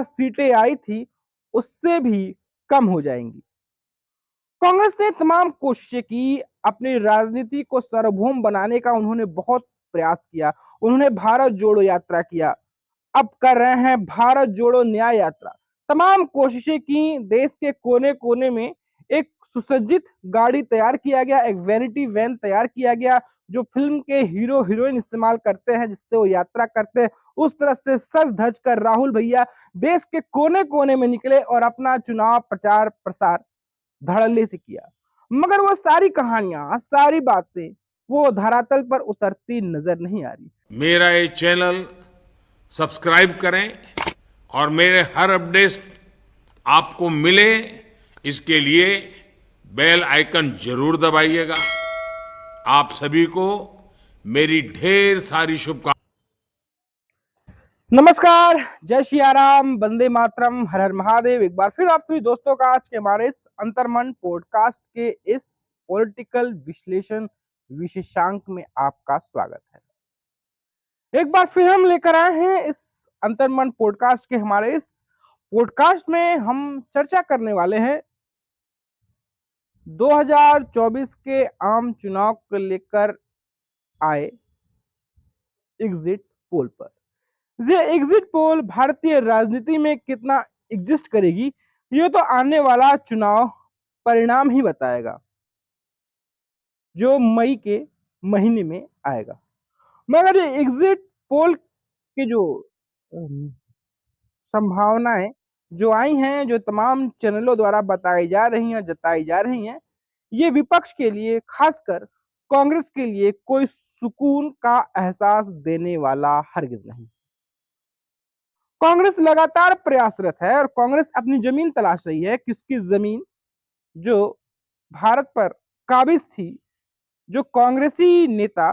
सीटें आई थी उससे भी कम हो जाएंगी। कांग्रेस ने तमाम कोशिशें की, अपनी राजनीति को सार्वभौम बनाने का उन्होंने बहुत प्रयास किया। उन्होंने भारत जोड़ो यात्रा किया, अब कर रहे हैं भारत जोड़ो न्याय यात्रा। तमाम कोशिशें की, देश के कोने कोने में एक सुसज्जित गाड़ी तैयार किया गया, एक वैनिटी वैन तैयार किया गया जो फिल्म के हीरो हीरोइन इस्तेमाल करते हैं, जिससे वो यात्रा करते हैं। उस तरह से सज धज कर राहुल भैया देश के कोने कोने में निकले और अपना चुनाव प्रचार प्रसार धड़ल्ले से किया। मगर वो सारी कहानियां, सारी बातें वो धरातल पर उतरती नजर नहीं आ रही। मेरा ये चैनल सब्सक्राइब करें और मेरे हर अपडेट आपको मिले, इसके लिए बेल आइकन जरूर दबाइएगा। आप सभी को मेरी ढेर सारी शुभकामनाएं। नमस्कार, जय श्री राम, वंदे मातरम, हर हर महादेव। एक बार फिर आप सभी दोस्तों का आज के हमारे इस अंतर्मन पॉडकास्ट के इस पॉलिटिकल विश्लेषण विशेषांक में आपका स्वागत है। एक बार फिर हम लेकर आए हैं इस अंतर्मन पॉडकास्ट के हमारे इस पॉडकास्ट में हम चर्चा करने वाले हैं 2024 के आम चुनाव को लेकर आए एग्जिट पोल पर। ये एग्जिट पोल भारतीय राजनीति में कितना एग्जिस्ट करेगी, ये तो आने वाला चुनाव परिणाम ही बताएगा, जो मई के महीने में आएगा। मगर ये एग्जिट पोल की जो संभावनाएं जो आई हैं, जो तमाम चैनलों द्वारा बताई जा रही हैं, जताई जा रही हैं, ये विपक्ष के लिए, खासकर कांग्रेस के लिए कोई सुकून का एहसास देने वाला हरगिज नहीं। कांग्रेस लगातार प्रयासरत है और कांग्रेस अपनी जमीन तलाश रही है कि उसकी जमीन जो भारत पर काबिज थी, जो कांग्रेसी नेता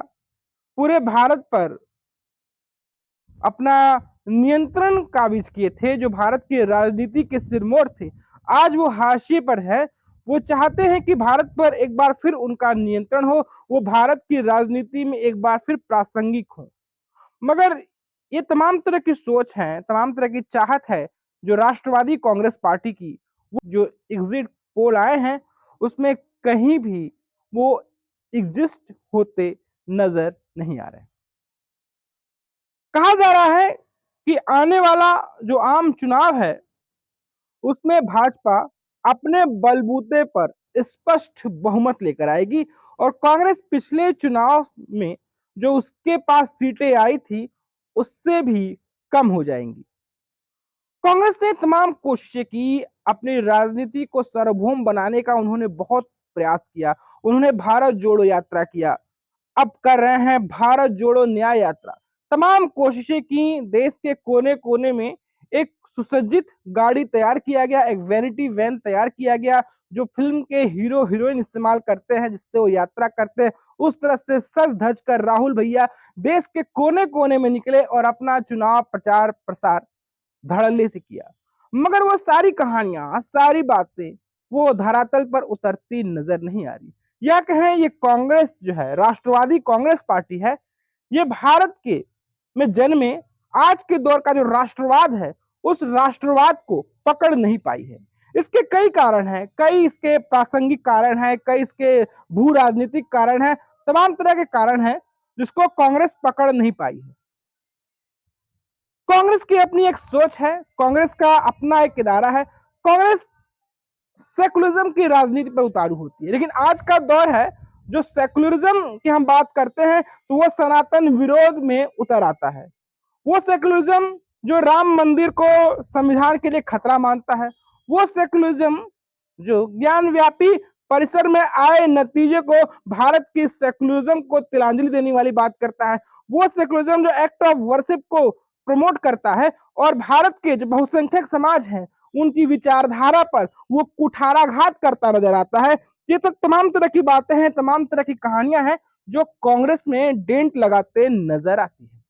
पूरे भारत पर अपना नियंत्रण काबिज किए थे, जो भारत की राजनीति के सिरमौर थे, आज वो हाशिए पर है। वो चाहते हैं कि भारत पर एक बार फिर उनका नियंत्रण हो, वो भारत की राजनीति में एक बार फिर प्रासंगिक हो। मगर ये तमाम तरह की सोच है, तमाम तरह की चाहत है जो राष्ट्रवादी कांग्रेस पार्टी की, वो जो एग्जिट पोल आए हैं उसमें कहीं भी वो एग्जिस्ट होते नजर नहीं आ रहे। कहा जा रहा है कि आने वाला जो आम चुनाव है उसमें भाजपा अपने बलबूते पर स्पष्ट बहुमत लेकर आएगी और कांग्रेस पिछले चुनाव में जो उसके पास सीटें आई थी उससे भी कम हो जाएंगी। कांग्रेस ने तमाम कोशिशें की, अपनी राजनीति को सार्वभौम बनाने का उन्होंने बहुत प्रयास किया। उन्होंने भारत जोड़ो यात्रा किया, अब कर रहे हैं भारत जोड़ो न्याय यात्रा। तमाम कोशिशें की, देश के कोने कोने में एक सुसज्जित गाड़ी तैयार किया गया, एक वैनिटी वैन तैयार किया गया जो फिल्म के हीरो हीरोइन इस्तेमाल करते हैं, जिससे वो यात्रा करते हैं। उस तरह से सज धज कर राहुल भैया देश के कोने कोने में निकले और अपना चुनाव प्रचार प्रसार धड़ल्ले से किया। मगर वो सारी कहानियां, सारी बातें वो धरातल पर उतरती नजर नहीं आ रही। या कहें ये कांग्रेस जो है, राष्ट्रवादी कांग्रेस पार्टी है, ये भारत के में जन्मे आज के दौर का जो राष्ट्रवाद है, उस राष्ट्रवाद को पकड़ नहीं पाई है। इसके कई कारण हैं, कई इसके प्रासंगिक कारण हैं, कई इसके भू राजनीतिक कारण हैं, तमाम तरह के कारण हैं जिसको कांग्रेस पकड़ नहीं पाई है। कांग्रेस की अपनी एक सोच है, कांग्रेस का अपना एक इदारा है। कांग्रेस सेकुलरिज्म की राजनीति पर उतारू होती है, लेकिन आज का दौर है जो सेकुलरिज्म की हम बात करते हैं तो वो सनातन विरोध में उतर आता है। वो सेकुलरिज्म जो राम मंदिर को संविधान के लिए खतरा मानता है, वो सेकुलरिज्म जो ज्ञानव्यापी परिसर में आए नतीजे को भारत की सेकुलरिज्म को तिलांजलि देने वाली बात करता है, वो सेकुलरिज्म जो एक्ट ऑफ वर्शिप को प्रमोट करता है और भारत के जो बहुसंख्यक समाज हैं उनकी विचारधारा पर वो कुठाराघात करता नजर आता है। ये तो तमाम तरह की बातें हैं, तमाम तरह की कहानियां हैं जो कांग्रेस में डेंट लगाते नजर आती है।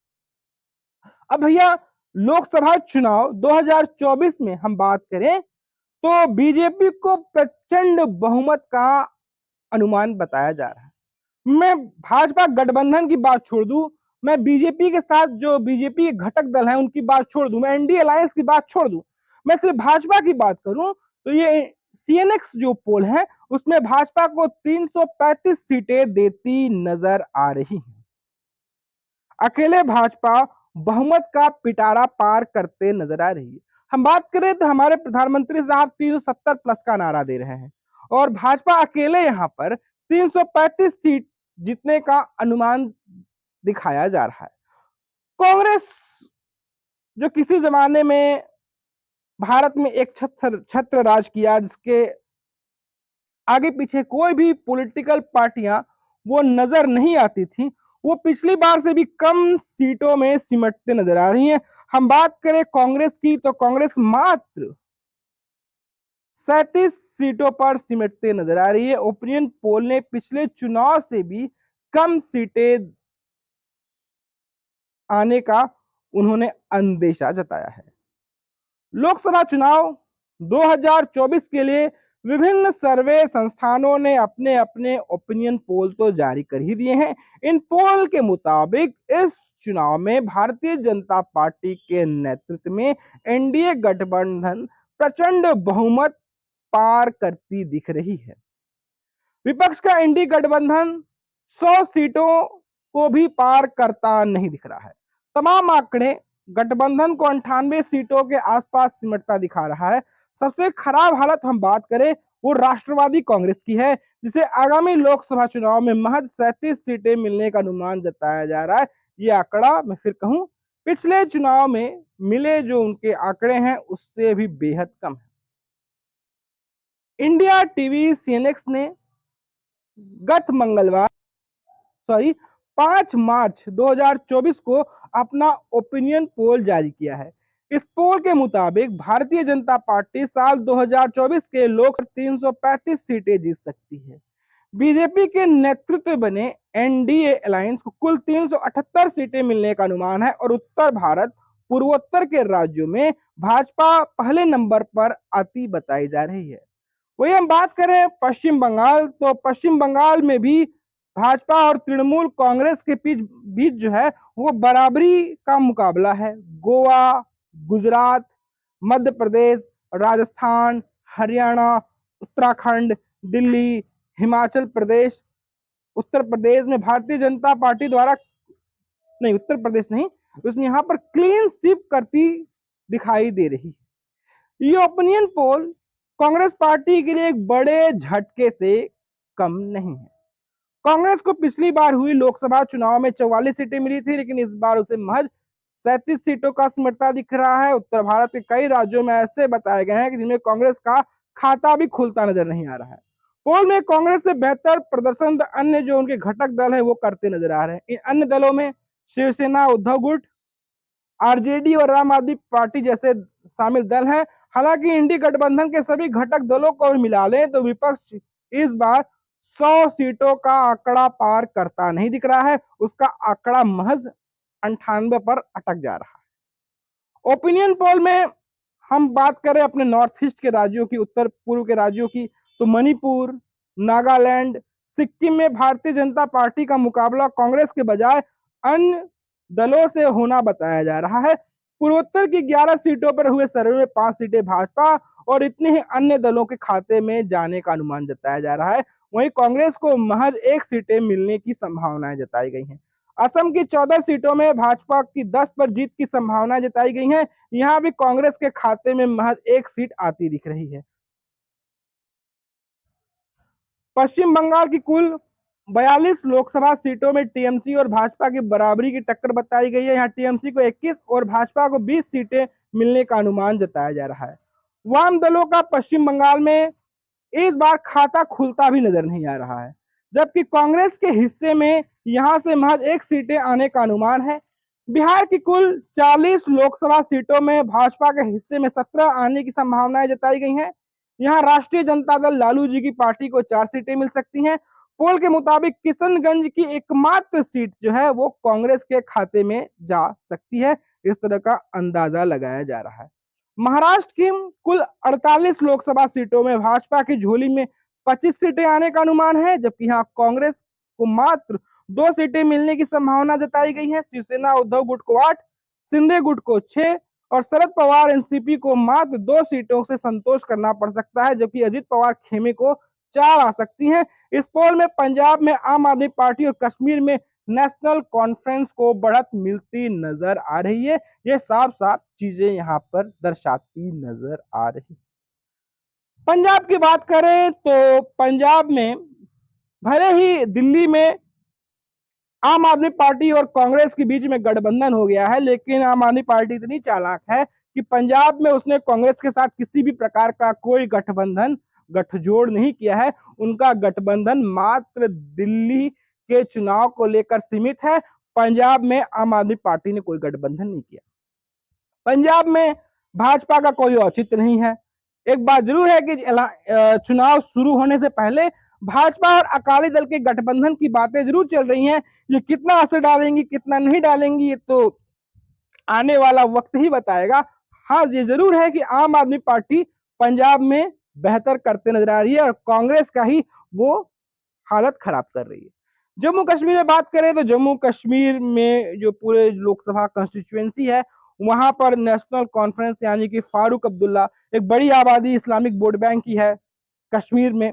अब भैया लोकसभा चुनाव 2024 में हम बात करें तो बीजेपी को प्रचंड बहुमत का अनुमान बताया जा रहा है। मैं भाजपा गठबंधन की बात छोड़ दूं, मैं बीजेपी के साथ जो बीजेपी के घटक दल हैं उनकी बात छोड़ दूं, मैं एनडीए अलायंस की बात छोड़ दूं, मैं सिर्फ भाजपा की बात करूं तो ये सीएनएक्स जो पोल है उसमें भाजपा को 335 सीटें देती नजर आ रही हैं। अकेले भाजपा बहुमत का पिटारा पार करते नजर आ रही है। हम बात करें तो हमारे प्रधानमंत्री साहब 370 प्लस का नारा दे रहे हैं और भाजपा अकेले यहां पर 335 सीट जीतने का अनुमान दिखाया जा रहा है। कांग्रेस जो किसी जमाने में भारत में एक छत्र राज किया, जिसके आगे पीछे कोई भी पॉलिटिकल पार्टियां वो नजर नहीं आती थी, वो पिछली बार से भी कम सीटों में सिमटते नजर आ रही हैं। हम बात करें कांग्रेस की तो कांग्रेस मात्र 37 सीटों पर सिमटते नजर आ रही है। ओपिनियन पोल ने पिछले चुनाव से भी कम सीटें आने का उन्होंने अंदेशा जताया है। लोकसभा चुनाव 2024 के लिए विभिन्न सर्वे संस्थानों ने अपने अपने ओपिनियन पोल तो जारी कर ही दिए हैं। इन पोल के मुताबिक इस चुनाव में भारतीय जनता पार्टी के नेतृत्व में एनडीए गठबंधन प्रचंड बहुमत पार करती दिख रही है। विपक्ष का एनडीए गठबंधन 100 सीटों को भी पार करता नहीं दिख रहा है। तमाम आंकड़े गठबंधन को 98 सीटों के आसपास सिमटता दिखा रहा है। सबसे खराब हालत हम बात करें वो राष्ट्रवादी कांग्रेस की है, जिसे आगामी लोकसभा चुनाव में महज 37 सीटें मिलने का अनुमान जताया जा रहा है। ये आंकड़ा मैं फिर कहूं पिछले चुनाव में मिले जो उनके आंकड़े हैं उससे भी बेहद कम है। इंडिया टीवी सीएनएक्स ने गत मंगलवार 5 मार्च 2024 को अपना ओपिनियन पोल जारी किया है। इस पोल के मुताबिक भारतीय जनता पार्टी साल 2024 के लोकसभा 335 सीटें जीत सकती है। बीजेपी के नेतृत्व बने एनडीए अलायंस को कुल 378 सीटें मिलने का अनुमान है और उत्तर भारत पूर्वोत्तर के राज्यों में भाजपा पहले नंबर पर आती बताई जा रही है। वही हम बात करें पश्चिम बंगाल तो पश्चिम बंगाल में भी भाजपा और तृणमूल कांग्रेस के बीच जो है वो बराबरी का मुकाबला है। गोवा, गुजरात, मध्य प्रदेश, राजस्थान, हरियाणा, उत्तराखंड, दिल्ली, हिमाचल प्रदेश, उत्तर प्रदेश में भारतीय जनता पार्टी द्वारा नहीं, उत्तर प्रदेश नहीं, उसमें यहां पर क्लीन स्वीप करती दिखाई दे रही। ये ओपिनियन पोल कांग्रेस पार्टी के लिए एक बड़े झटके से कम नहीं है। कांग्रेस को पिछली बार हुई लोकसभा चुनाव में 44 सीटें मिली थी, लेकिन इस बार उसे महज 37 सीटों का सिमटता दिख रहा है। उत्तर भारत के कई राज्यों में ऐसे बताए गए हैं कि जिनमें कांग्रेस का खाता भी खुलता नजर नहीं आ रहा है। पोल में कांग्रेस से बेहतर प्रदर्शन अन्य जो उनके घटक दल है वो करते नजर आ रहे हैं। इन अन्य दलों में शिवसेना, उद्धव गुट, आरजेडी और आम आदमी पार्टी जैसे शामिल दल हैं। हालांकि इंडी गठबंधन के सभी घटक दलों को मिला लें तो विपक्ष इस बार 100 सीटों का आंकड़ा पार करता नहीं दिख रहा है। उसका आंकड़ा महज 98 पर अटक जा रहा है। ओपिनियन पोल में हम बात करें अपने नॉर्थ ईस्ट के राज्यों की, उत्तर पूर्व के राज्यों की, तो मणिपुर, नागालैंड, सिक्किम में भारतीय जनता पार्टी का मुकाबला कांग्रेस के बजाय अन्य दलों से होना बताया जा रहा है। पूर्वोत्तर की 11 सीटों पर हुए सर्वे में 5 सीटें भाजपा और इतने ही अन्य दलों के खाते में जाने का अनुमान जताया जा रहा है। वहीं कांग्रेस को महज 1 सीटें मिलने की संभावनाएं जताई गई हैं। असम की 14 सीटों में भाजपा की 10 पर जीत की संभावनाएं जताई गई हैं। यहां भी कांग्रेस के खाते में महज 1 सीट आती दिख रही है। पश्चिम बंगाल की कुल 42 लोकसभा सीटों में टीएमसी और भाजपा की बराबरी की टक्कर बताई गई है। यहाँ टीएमसी को 21 और भाजपा को 20 सीटें मिलने का अनुमान जताया जा रहा है। वाम दलों का पश्चिम बंगाल में इस बार खाता खुलता भी नजर नहीं आ रहा है, जबकि कांग्रेस के हिस्से में यहां से महज 1 सीटें आने का अनुमान है। बिहार की कुल 40 लोकसभा सीटों में भाजपा के हिस्से में 17 आने की संभावनाएं जताई गई हैं। यहां राष्ट्रीय जनता दल लालू जी की पार्टी को 4 सीटें मिल सकती हैं। पोल के मुताबिक किशनगंज की एकमात्र सीट जो है वो कांग्रेस के खाते में जा सकती है। इस तरह का अंदाजा लगाया जा रहा है। महाराष्ट्र की कुल 48 लोकसभा सीटों में भाजपा की झोली में 25 सीटें आने का अनुमान है, जबकि यहां कांग्रेस को मात्र 2 सीटें मिलने की संभावना जताई गई है। शिवसेना उद्धव गुट को 8, शिंदे गुट को 6 और शरद पवार एनसीपी को मात्र 2 सीटों से संतोष करना पड़ सकता है, जबकि अजित पवार खेमे को 4 आ सकती हैं। इस पोल में पंजाब में आम आदमी पार्टी और कश्मीर में नेशनल कॉन्फ्रेंस को बढ़त मिलती नजर आ रही है। ये साफ साफ चीजें यहां पर दर्शाती नजर आ रही। पंजाब की बात करें तो पंजाब में भले ही दिल्ली में आम आदमी पार्टी और कांग्रेस के बीच में गठबंधन हो गया है, लेकिन आम आदमी पार्टी इतनी चालाक है कि पंजाब में उसने कांग्रेस के साथ किसी भी प्रकार का कोई गठजोड़ नहीं किया है। उनका गठबंधन मात्र दिल्ली के चुनाव को लेकर सीमित है। पंजाब में आम आदमी पार्टी ने कोई गठबंधन नहीं किया। पंजाब में भाजपा का कोई औचित्य नहीं है। एक बात जरूर है कि चुनाव शुरू होने से पहले भाजपा और अकाली दल के गठबंधन की बातें जरूर चल रही हैं। ये कितना असर डालेंगी, कितना नहीं डालेंगी, ये तो आने वाला वक्त ही बताएगा। हाँ, ये जरूर है कि आम आदमी पार्टी पंजाब में बेहतर करते नजर आ रही है और कांग्रेस का ही वो हालत खराब कर रही है। जम्मू कश्मीर में बात करें तो जम्मू कश्मीर में जो पूरे लोकसभा कंस्टिट्यूएंसी है, वहां पर नेशनल कॉन्फ्रेंस यानी कि फारूक अब्दुल्ला, एक बड़ी आबादी इस्लामिक वोट बैंक की है कश्मीर में।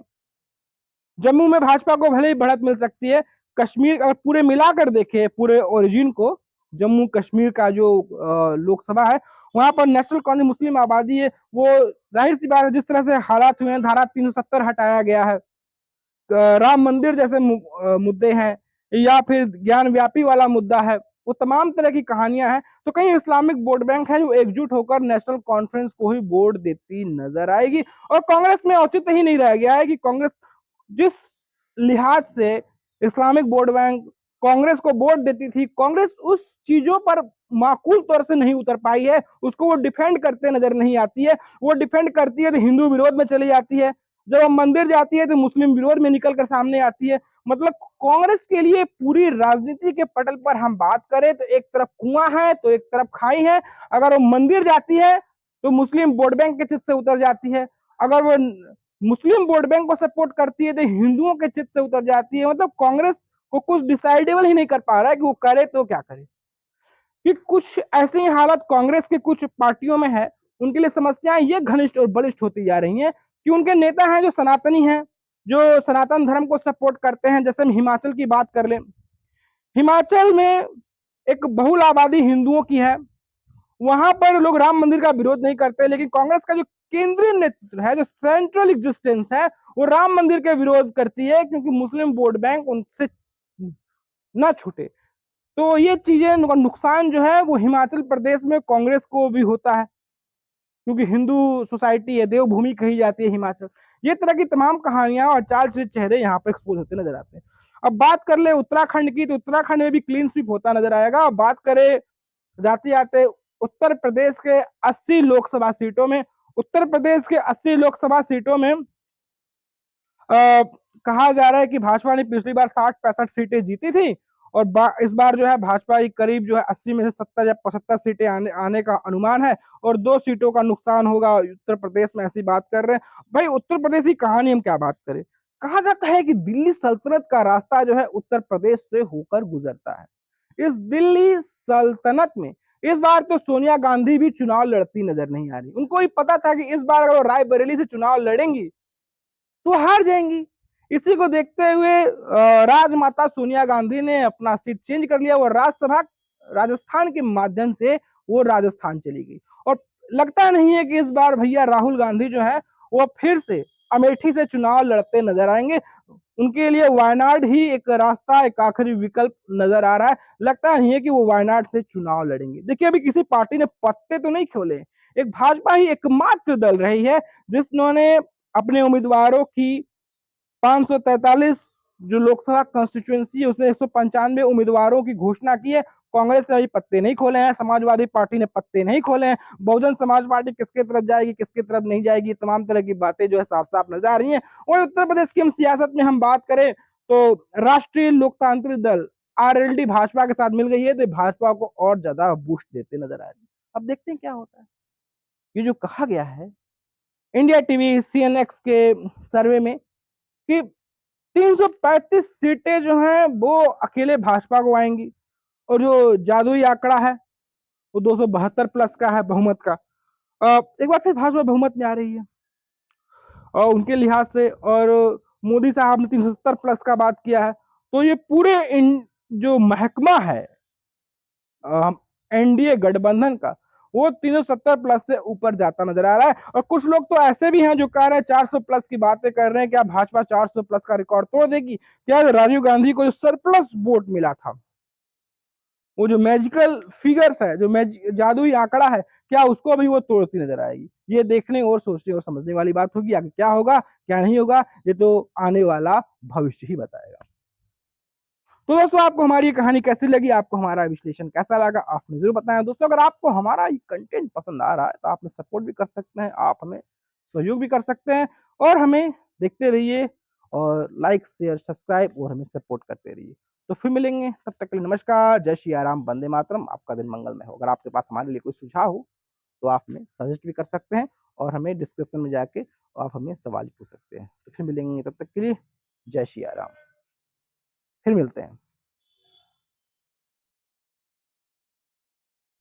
जम्मू में भाजपा को भले ही बढ़त मिल सकती है। कश्मीर अगर पूरे मिलाकर देखें पूरे ओरिजिन को, जम्मू कश्मीर का जो लोकसभा है, वहां पर नेशनल कॉन्फ्रेंस मुस्लिम आबादी है। वो जाहिर सी बात है, जिस तरह से हालात हुए हैं, धारा 370 हटाया गया है, राम मंदिर जैसे मुद्दे हैं, या फिर ज्ञान व्यापी वाला मुद्दा है, वो तमाम तरह की कहानियां हैं। तो कहीं इस्लामिक वोट बैंक है जो एकजुट होकर नेशनल कॉन्फ्रेंस को ही वोट देती नजर आएगी। और कांग्रेस में औचित्य ही नहीं रह गया है कि कांग्रेस जिस लिहाज से इस्लामिक वोट बैंक कांग्रेस को वोट देती थी, कांग्रेस उस चीजों पर माकूल तौर से नहीं उतर पाई है। उसको वो डिफेंड करते नजर नहीं आती है। वो डिफेंड करती है तो हिंदू विरोध में चली जाती है, जब हम मंदिर जाती है तो मुस्लिम विरोध में निकल कर सामने आती है। मतलब कांग्रेस के लिए पूरी राजनीति के पटल पर हम बात करें तो एक तरफ कुआं है तो एक तरफ खाई है। अगर वो मंदिर जाती है तो मुस्लिम वोट बैंक के चित से उतर जाती है, अगर वो मुस्लिम वोट बैंक को सपोर्ट करती है तो हिंदुओं के चित से उतर जाती है। मतलब कांग्रेस को कुछ डिसाइडेबल ही नहीं कर पा रहा है कि वो करे तो क्या करे। कि कुछ ऐसी हालत कांग्रेस के कुछ पार्टियों में है, उनके लिए समस्याएं ये घनिष्ठ और बलिष्ठ होती जा रही हैं कि उनके नेता हैं जो सनातनी हैं, जो सनातन धर्म को सपोर्ट करते हैं। जैसे हम हिमाचल की बात कर लें, हिमाचल में एक बहुल आबादी हिंदुओं की है, वहां पर लोग राम मंदिर का विरोध नहीं करते, लेकिन कांग्रेस का जो केंद्रीय नेतृत्व है, जो सेंट्रल एग्जिस्टेंस है, वो राम मंदिर के विरोध करती है क्योंकि मुस्लिम वोट बैंक उनसे ना छूटे। तो ये चीजें नुकसान जो है वो हिमाचल प्रदेश में कांग्रेस को भी होता है, क्योंकि हिंदू सोसाइटी है, देवभूमि कही जाती है हिमाचल। ये तरह की तमाम कहानियां और चाल चेहरे यहाँ पर एक्सपोज होते नजर आते हैं। अब बात कर ले उत्तराखंड की, तो उत्तराखंड में भी क्लीन स्वीप होता नजर आएगा। अब बात करें जाते जाते उत्तर प्रदेश के 80 लोकसभा सीटों में, उत्तर प्रदेश के 80 लोकसभा सीटों में कहा जा रहा है कि भाजपा ने पिछली बार 60-65 सीटें जीती थी और इस बार जो है भाजपा की करीब जो है 80 में से 70 या 75 सीटें आने का अनुमान है और 2 सीटों का नुकसान होगा उत्तर प्रदेश में, ऐसी बात कर रहे हैं। भाई उत्तर प्रदेश की कहानी हम क्या बात करें। कहा जाता है कि दिल्ली सल्तनत का रास्ता जो है उत्तर प्रदेश से होकर गुजरता है। इस दिल्ली सल्तनत में इस बार तो सोनिया गांधी भी चुनाव लड़ती नजर नहीं आ रही। उनको भी पता था कि इस बार अगर वो रायबरेली से चुनाव लड़ेंगी तो हार जाएंगी। इसी को देखते हुए राजमाता सोनिया गांधी ने अपना सीट चेंज कर लिया, वो राज्यसभा राजस्थान के माध्यम से वो राजस्थान चली गई। और लगता नहीं है कि इस बार भैया राहुल गांधी जो है वो फिर से अमेठी से चुनाव लड़ते नजर आएंगे। उनके लिए वायनाड ही एक रास्ता, एक आखिरी विकल्प नजर आ रहा है। लगता नहीं है कि वो वायनाड से चुनाव लड़ेंगे। देखिए, अभी किसी पार्टी ने पत्ते तो नहीं खोले, एक भाजपा ही एकमात्र दल रही है जिसने अपने उम्मीदवारों की 543 जो लोकसभा कंस्टिट्यूएंसी है उसमें 195 उम्मीदवारों की घोषणा की है। कांग्रेस ने अभी पत्ते नहीं खोले हैं, समाजवादी पार्टी ने पत्ते नहीं खोले हैं। बहुजन समाज पार्टी किसके तरफ जाएगी, किसके तरफ नहीं जाएगी, तमाम तरह की बातें जो है साफ साफ नजर आ रही हैं। और उत्तर प्रदेश की हम सियासत में हम बात करें तो राष्ट्रीय लोकतांत्रिक दल आरएलडी भाजपा के साथ मिल गई है, तो भाजपा को और ज्यादा बूस्ट देते नजर आ रही है। अब देखते हैं क्या होता है। ये जो कहा गया है इंडिया टीवी सीएनएक्स के सर्वे में कि 335 सीटें जो हैं वो अकेले भाजपा को आएंगी, और जो जादुई आंकड़ा है वो 272 प्लस का है बहुमत का। एक बार फिर भाजपा बहुमत में आ रही है और उनके लिहाज से, और मोदी साहब ने 370 प्लस का बात किया है, तो ये पूरे जो महकमा है एनडीए गठबंधन का, वो 370 प्लस से ऊपर जाता नजर आ रहा है। और कुछ लोग तो ऐसे भी हैं जो कह रहे हैं 400 प्लस की बातें कर रहे हैं, क्या भाजपा 400 प्लस का रिकॉर्ड तोड़ देगी? क्या राजीव गांधी को जो सरप्लस वोट मिला था, वो जो मैजिकल फिगर्स है, जो जादुई आंकड़ा है, क्या उसको अभी वो तोड़ती नजर आएगी? ये देखने और सोचने और समझने वाली बात होगी। आगे क्या होगा क्या नहीं होगा, ये तो आने वाला भविष्य ही बताएगा। तो दोस्तों, आपको हमारी कहानी कैसी लगी, आपको हमारा विश्लेषण कैसा लगा, आप मुझे जरूर बताएं। दोस्तों, अगर आपको हमारा ये कंटेंट पसंद आ रहा है तो आप हमें सपोर्ट भी कर सकते हैं, आप हमें सहयोग भी कर सकते हैं, और हमें देखते रहिए, और लाइक शेयर सब्सक्राइब और हमें सपोर्ट करते रहिए। तो फिर मिलेंगे, तब तक के लिए नमस्कार, जय श्री राम, वंदे मातरम। आपका दिन मंगलमय हो। अगर आपके पास हमारे लिए कोई सुझाव हो तो आप हमें सजेस्ट भी कर सकते हैं, और हमें डिस्क्रिप्शन में जाके आप हमें सवाल पूछ सकते हैं। तो फिर मिलेंगे, तब तक के लिए जय श्री राम, फिर मिलते हैं।